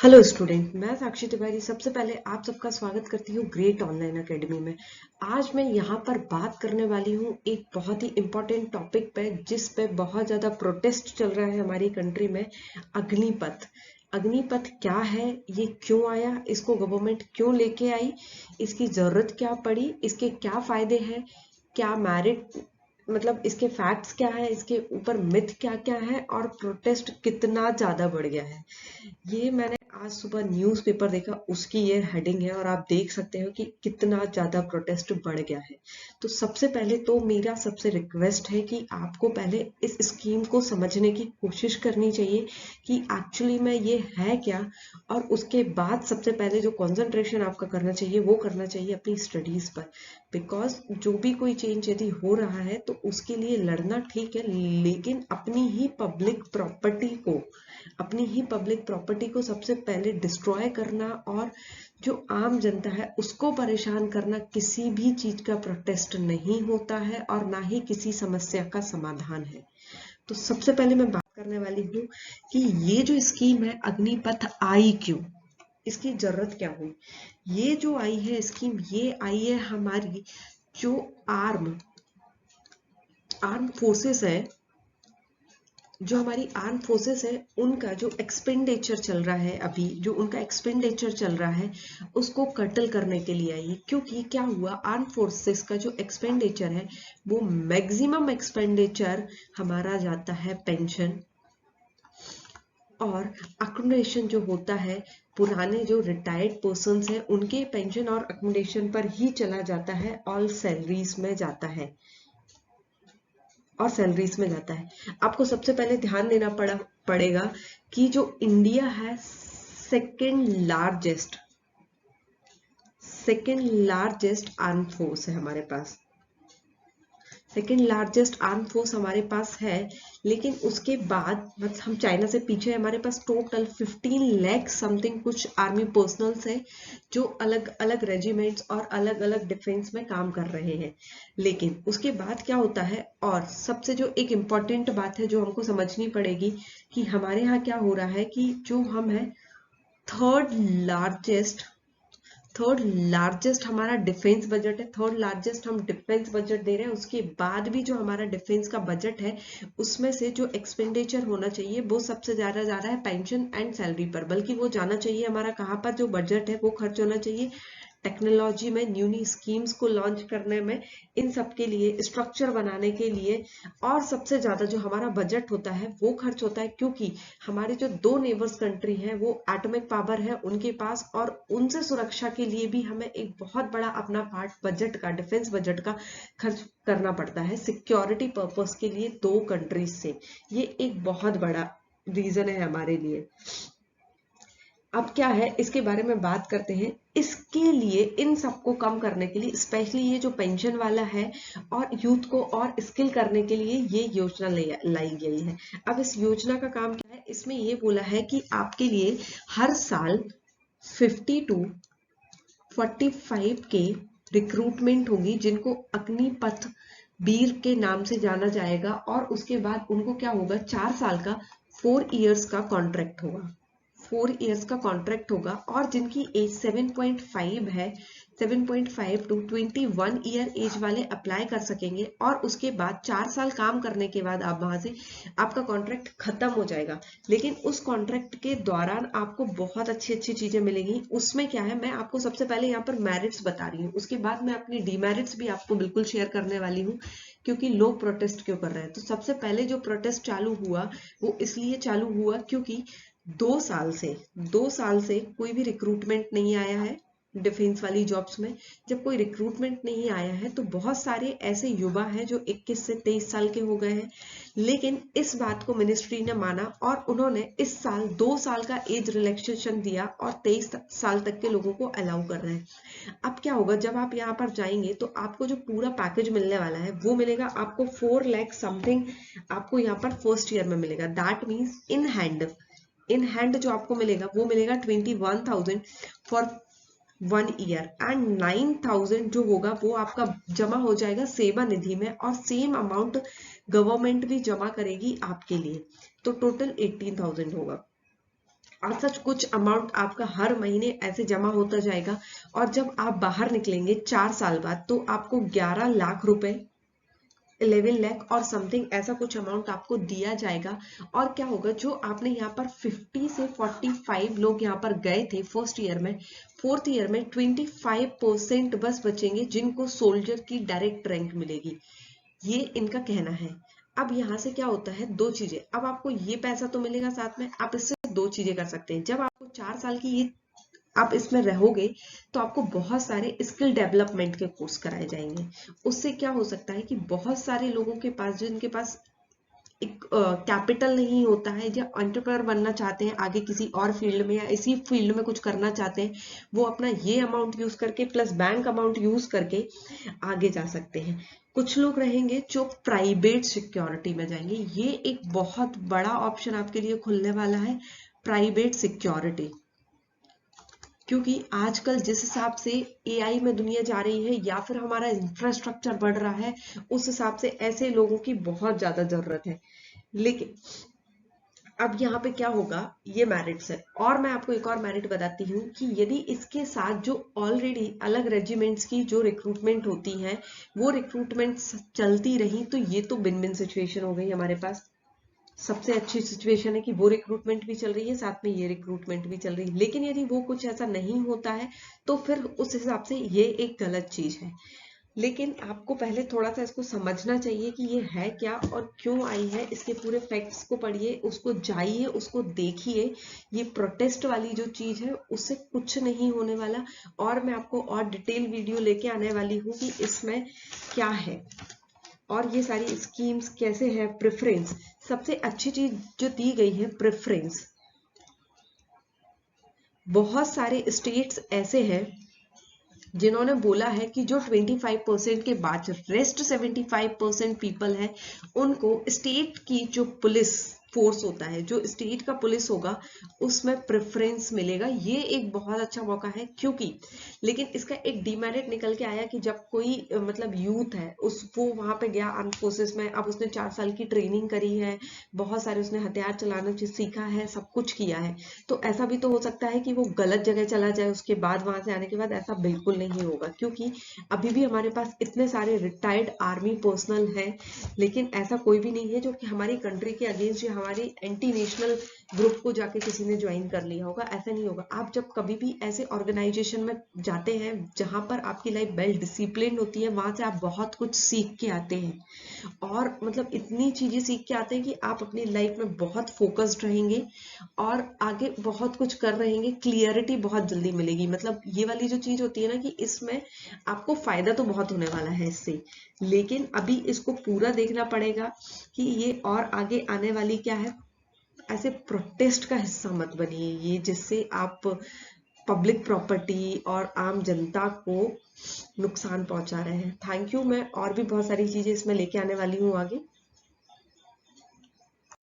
Hello student, मैं साक्षी तिवारी सबसे पहले आप सबका स्वागत करती हूँ ग्रेट ऑनलाइन एकेडमी में। आज मैं यहाँ पर बात करने वाली हूँ एक बहुत ही इम्पोर्टेंट टॉपिक पे जिस पे बहुत ज़्यादा प्रोटेस्ट चल रहा है हमारी कंट्री में। अग्निपथ। अग्निपथ क्या है, ये क्यों आया, इसको गवर्नमेंट क्यों लेके आई, इसकी ज़रूरत क्या पड़ी, इसके क्या फ़ायदे हैं, क्या मेरिट, मतलब इसके फैक्ट्स क्या है, इसके ऊपर मिथ क्या क्या है और प्रोटेस्ट कितना ज़्यादा बढ़ गया है। ये मैंने आज सुबह न्यूज़पेपर देखा, उसकी ये हेडिंग है और आप देख सकते हो कि कितना ज़्यादा प्रोटेस्ट बढ़ गया है। तो सबसे पहले तो मेरा सबसे रिक्वेस्ट है कि आपको पहले इस स्कीम को समझने की कोशिश करनी चाहिए कि एक्चुअली में ये है क्या। और उसके बाद सबसे पहले जो कंसंट्रेशन आपका करना चाहिए वो करना चाहिए अपनी स्टडीज़ पर। बिकॉज जो भी कोई चेंज यदि हो रहा है तो उसके लिए लड़ना ठीक है, लेकिन अपनी ही पब्लिक प्रॉपर्टी को सबसे पहले डिस्ट्रॉय करना और जो आम जनता है उसको परेशान करना किसी भी चीज का प्रोटेस्ट नहीं होता है और ना ही किसी समस्या का समाधान है। तो सबसे पहले मैं बात करने वाली हूँ कि ये जो स्कीम है अग्निपथ आई क्यों, इसकी जरूरत क्या हुई। ये जो आई है स्कीम, ये आई है हमारी जो आर्म फोर्सेस है, जो हमारी आर्म फोर्सेस है उनका जो एक्सपेंडिचर चल रहा है, अभी जो उनका एक्सपेंडिचर चल रहा है उसको कटल करने के लिए आई है। क्योंकि क्या हुआ, आर्म फोर्सेस का जो एक्सपेंडिचर है वो मैक्सिमम एक्सपेंडिचर हमारा जाता है पेंशन और अकोमोडेशन जो होता है, पुराने जो रिटायर्ड पर्सन्स हैं उनके पेंशन और अकोमोडेशन पर ही चला जाता है, ऑल सैलरीज में जाता है और सैलरीज में जाता है। आपको सबसे पहले ध्यान देना पड़ेगा कि जो इंडिया है सेकेंड लार्जेस्ट आर्म फोर्स है हमारे पास। सेकेंड लार्जेस्ट आर्म फोर्स हमारे पास है, लेकिन उसके बाद मतलब हम चाइना से पीछे है। हमारे पास टोटल 15 लाख समथिंग कुछ आर्मी पर्सनल्स है जो अलग अलग रेजिमेंट्स और अलग अलग डिफेंस में काम कर रहे हैं। लेकिन उसके बाद क्या होता है, और सबसे जो एक इम्पॉर्टेंट बात है जो हमको समझनी पड़ेगी कि हमारे यहाँ क्या हो रहा है कि जो हम है थर्ड लार्जेस्ट थर्ड लार्जेस्ट हमारा डिफेंस बजट है, थर्ड लार्जेस्ट हम डिफेंस बजट दे रहे हैं। उसके बाद भी जो हमारा डिफेंस का बजट है उसमें से जो एक्सपेंडिचर होना चाहिए वो सबसे ज्यादा जा रहा है पेंशन एंड सैलरी पर। बल्कि वो जाना चाहिए हमारा कहाँ पर, जो बजट है वो खर्च होना चाहिए टेक्नोलॉजी में, न्यू न्यू स्कीम्स को लॉन्च करने में, इन सब के लिए, स्ट्रक्चर बनाने के लिए। और सबसे ज्यादा जो हमारा बजट होता है वो खर्च होता है क्योंकि हमारे जो दो नेबर्स कंट्री हैं वो एटॉमिक पावर है उनके पास, और उनसे सुरक्षा के लिए भी हमें एक बहुत बड़ा अपना पार्ट बजट का, डिफेंस बजट का खर्च करना पड़ता है सिक्योरिटी पर्पस के लिए दो कंट्रीज से। ये एक बहुत बड़ा रीजन है हमारे लिए। अब क्या है, इसके बारे में बात करते हैं। इसके लिए, इन सबको कम करने के लिए, स्पेशली ये जो पेंशन वाला है और यूथ को और स्किल करने के लिए ये योजना लाई गई है। अब इस योजना का काम क्या है, इसमें ये बोला है कि आपके लिए हर साल 50 टू 45 के रिक्रूटमेंट होगी जिनको अग्निपथ वीर के नाम से जाना जाएगा। और उसके बाद उनको क्या होगा, 4 साल का 4 इयर्स का कॉन्ट्रैक्ट होगा, 4 इयर्स का कॉन्ट्रैक्ट होगा। और जिनकी एज 7.5 है, 7.5 टू 21 ईयर एज वाले अप्लाई कर सकेंगे। और उसके बाद 4 साल काम करने के बाद आप वहां से, आपका कॉन्ट्रैक्ट खत्म हो जाएगा। लेकिन उस कॉन्ट्रैक्ट के दौरान आपको बहुत अच्छी अच्छी चीजें मिलेंगी। उसमें क्या है, मैं आपको सबसे पहले यहाँ पर मेरिट्स बता रही हूँ, उसके बाद मैं अपनी डीमेरिट्स भी आपको बिल्कुल शेयर करने वाली हूँ क्योंकि लोग प्रोटेस्ट क्यों कर रहे हैं। तो सबसे पहले जो प्रोटेस्ट चालू हुआ वो इसलिए चालू हुआ क्योंकि 2 साल से कोई भी रिक्रूटमेंट नहीं आया है डिफेंस वाली जॉब्स में। जब कोई रिक्रूटमेंट नहीं आया है तो बहुत सारे ऐसे युवा हैं जो 21 से 23 साल के हो गए हैं। लेकिन इस बात को मिनिस्ट्री ने माना और उन्होंने इस साल 2 साल का एज रिलैक्सेशन दिया और 23 साल तक के लोगों को अलाउ कर रहे हैं। अब क्या होगा, जब आप यहाँ पर जाएंगे तो आपको जो पूरा पैकेज मिलने वाला है वो मिलेगा आपको 4 लाख समथिंग, आपको यहाँ पर फर्स्ट ईयर में मिलेगा। दैट मीन्स इन हैंड जो आपको मिलेगा वो मिलेगा 21,000 फॉर 1 ईयर, एंड 9,000 जो होगा वो आपका जमा हो जाएगा सेवा निधि में, और सेम अमाउंट गवर्नमेंट भी जमा करेगी आपके लिए। तो टोटल 18,000 होगा। और सच कुछ अमाउंट आपका हर महीने ऐसे जमा होता जाएगा, और जब आप बाहर निकलेंगे 4 साल बाद तो आपको 11 लाख रुपए, 11 लाख और समथिंग ऐसा कुछ अमाउंट आपको दिया जाएगा। और क्या होगा, जो आपने यहाँ पर 50 से 45 लोग यहाँ पर गए थे फर्स्ट ईयर में, फोर्थ ईयर में 25% बस बचेंगे जिनको सोल्जर की डायरेक्ट रैंक मिलेगी, ये इनका कहना है। अब यहाँ से क्या होता है, दो चीजें, अब आपको ये पैसा तो मिलेगा, साथ में आप इससे दो चीजें कर सकते हैं। जब आपको 4 साल की ये आप इसमें रहोगे तो आपको बहुत सारे स्किल डेवलपमेंट के कोर्स कराए जाएंगे। उससे क्या हो सकता है कि बहुत सारे लोगों के पास, जिनके पास एक कैपिटल नहीं होता है, या एंटरप्रेन्योर बनना चाहते हैं आगे किसी और फील्ड में या इसी फील्ड में कुछ करना चाहते हैं, वो अपना ये अमाउंट यूज करके प्लस बैंक अमाउंट यूज करके आगे जा सकते हैं। कुछ लोग रहेंगे जो प्राइवेट सिक्योरिटी में जाएंगे, ये एक बहुत बड़ा ऑप्शन आपके लिए खुलने वाला है, प्राइवेट सिक्योरिटी। क्योंकि आजकल जिस हिसाब से एआई में दुनिया जा रही है या फिर हमारा इंफ्रास्ट्रक्चर बढ़ रहा है, उस हिसाब से ऐसे लोगों की बहुत ज्यादा जरूरत है। लेकिन अब यहाँ पे क्या होगा, ये मेरिट्स है। और मैं आपको एक और मेरिट बताती हूँ कि यदि इसके साथ जो ऑलरेडी अलग रेजिमेंट्स की जो रिक्रूटमेंट होती है वो रिक्रूटमेंट चलती रही, तो ये तो विन विन सिचुएशन हो गई हमारे पास। सबसे अच्छी सिचुएशन है कि वो रिक्रूटमेंट भी चल रही है, साथ में ये रिक्रूटमेंट भी चल रही है। लेकिन यदि वो कुछ ऐसा नहीं होता है तो फिर उस हिसाब से ये एक गलत चीज है। लेकिन आपको पहले थोड़ा सा इसको समझना चाहिए कि ये है क्या और क्यों आई है, इसके पूरे फैक्ट्स को पढ़िए, उसको जाइए, उसको देखिए। ये प्रोटेस्ट वाली जो चीज है उससे कुछ नहीं होने वाला, और मैं आपको और डिटेल वीडियो लेके आने वाली हूँ कि इसमें क्या है और ये सारी स्कीम्स कैसे है। प्रेफरेंस सबसे अच्छी चीज जो दी गई है, प्रेफरेंस। बहुत सारे स्टेट्स ऐसे हैं जिन्होंने बोला है कि जो 25% के बाद रेस्ट 75% पीपल है, उनको स्टेट की जो पुलिस फोर्स होता है, जो स्टेट का पुलिस होगा, उसमें प्रेफरेंस मिलेगा। ये एक बहुत अच्छा मौका है। क्योंकि लेकिन इसका एक डीमेरिट निकल के आया कि जब कोई मतलब यूथ है उस वो वहां पे गया आर्म फोर्सेस में, अब उसने 4 साल की ट्रेनिंग करी है, बहुत सारे उसने हथियार चलाना सीखा है, सब कुछ किया है, तो ऐसा भी तो हो सकता है कि वो गलत जगह चला जाए उसके बाद, वहां से आने के बाद। ऐसा बिल्कुल नहीं होगा, क्योंकि अभी भी हमारे पास इतने सारे रिटायर्ड आर्मी पर्सनल हैं, लेकिन ऐसा कोई भी नहीं है जो कि हमारी कंट्री के अगेंस्ट या हमारी एंटी नेशनल ग्रुप को जाके किसी ने ज्वाइन कर लिया होगा। ऐसा नहीं होगा। आप जब कभी भी ऐसे ऑर्गेनाइजेशन में जाते हैं जहां पर आपकी लाइफ वेल डिसिप्लिन होती है, वहां से आप बहुत कुछ सीख के आते हैं, और मतलब इतनी चीजें सीख के आते हैं कि आप अपनी लाइफ में बहुत फोकस्ड रहेंगे और आगे बहुत कुछ कर रहेंगे। क्लियरिटी बहुत जल्दी मिलेगी। मतलब ये वाली जो चीज होती है ना कि इसमें आपको फायदा तो बहुत होने वाला है इससे, लेकिन अभी इसको पूरा देखना पड़ेगा कि ये और आगे आने वाली क्या है। ऐसे प्रोटेस्ट का हिस्सा मत बनिए ये, जिससे आप पब्लिक प्रॉपर्टी और आम जनता को नुकसान पहुंचा रहे हैं। Thank you. मैं और भी बहुत सारी चीजें इसमें लेके आने वाली हूँ आगे।